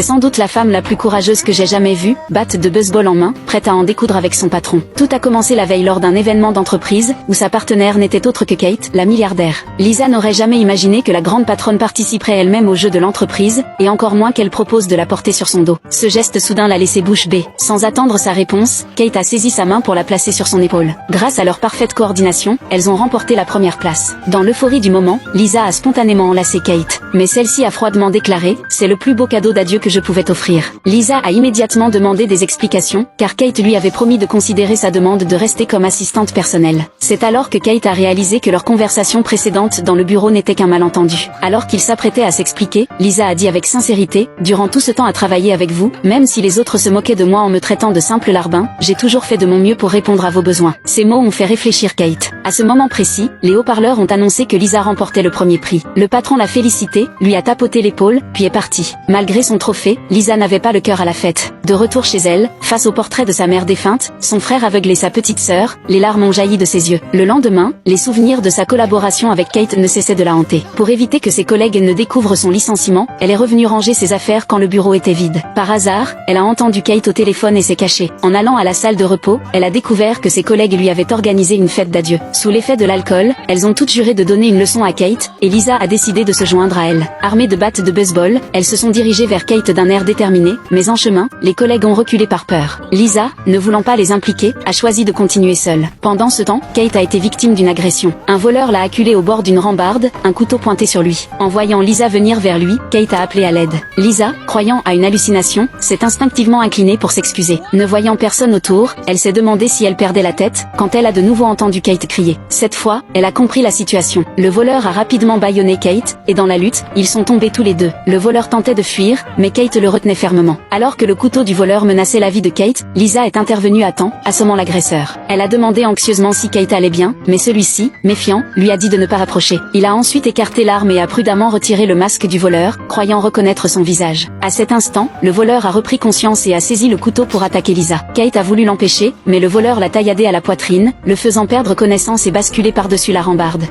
C'est sans doute la femme la plus courageuse que j'ai jamais vue, batte de baseball en main, prête à en découdre avec son patron. Tout a commencé la veille lors d'un événement d'entreprise, où sa partenaire n'était autre que Kate, la milliardaire. Lisa n'aurait jamais imaginé que la grande patronne participerait elle-même au jeu de l'entreprise, et encore moins qu'elle propose de la porter sur son dos. Ce geste soudain l'a laissé bouche bée. Sans attendre sa réponse, Kate a saisi sa main pour la placer sur son épaule. Grâce à leur parfaite coordination, elles ont remporté la première place. Dans l'euphorie du moment, Lisa a spontanément enlacé Kate. Mais celle-ci a froidement déclaré « C'est le plus beau cadeau d'adieu que je pouvais t'offrir ». Lisa a immédiatement demandé des explications, car Kate lui avait promis de considérer sa demande de rester comme assistante personnelle. C'est alors que Kate a réalisé que leur conversation précédente dans le bureau n'était qu'un malentendu. Alors qu'il s'apprêtait à s'expliquer, Lisa a dit avec sincérité « Durant tout ce temps à travailler avec vous, même si les autres se moquaient de moi en me traitant de simple larbin, j'ai toujours fait de mon mieux pour répondre à vos besoins ». Ces mots ont fait réfléchir Kate. À ce moment précis, les haut-parleurs ont annoncé que Lisa remportait le premier prix. Le patron l'a félicité, lui a tapoté l'épaule, puis est parti. Malgré son trophée, Lisa n'avait pas le cœur à la fête. De retour chez elle, face au portrait de sa mère défunte, son frère aveugle et sa petite sœur, les larmes ont jailli de ses yeux. Le lendemain, les souvenirs de sa collaboration avec Kate ne cessaient de la hanter. Pour éviter que ses collègues ne découvrent son licenciement, elle est revenue ranger ses affaires quand le bureau était vide. Par hasard, elle a entendu Kate au téléphone et s'est cachée. En allant à la salle de repos, elle a découvert que ses collègues lui avaient organisé une fête d'adieu. Sous l'effet de l'alcool, elles ont toutes juré de donner une leçon à Kate, et Lisa a décidé de se joindre à elle. Armées de battes de baseball, elles se sont dirigées vers Kate d'un air déterminé, mais en chemin, les collègues ont reculé par peur. Lisa, ne voulant pas les impliquer, a choisi de continuer seule. Pendant ce temps, Kate a été victime d'une agression. Un voleur l'a acculée au bord d'une rambarde, un couteau pointé sur lui. En voyant Lisa venir vers lui, Kate a appelé à l'aide. Lisa, croyant à une hallucination, s'est instinctivement inclinée pour s'excuser. Ne voyant personne autour, elle s'est demandé si elle perdait la tête, quand elle a de nouveau entendu Kate crier. Cette fois, elle a compris la situation. Le voleur a rapidement bâillonné Kate, et dans la lutte, ils sont tombés tous les deux. Le voleur tentait de fuir, mais Kate le retenait fermement. Alors que le couteau du voleur menaçait la vie de Kate, Lisa est intervenue à temps, assommant l'agresseur. Elle a demandé anxieusement si Kate allait bien, mais celui-ci, méfiant, lui a dit de ne pas rapprocher. Il a ensuite écarté l'arme et a prudemment retiré le masque du voleur, croyant reconnaître son visage. À cet instant, le voleur a repris conscience et a saisi le couteau pour attaquer Lisa. Kate a voulu l'empêcher, mais le voleur l'a tailladé à la poitrine, le faisant perdre connaissance et basculer par-dessus la rambarde.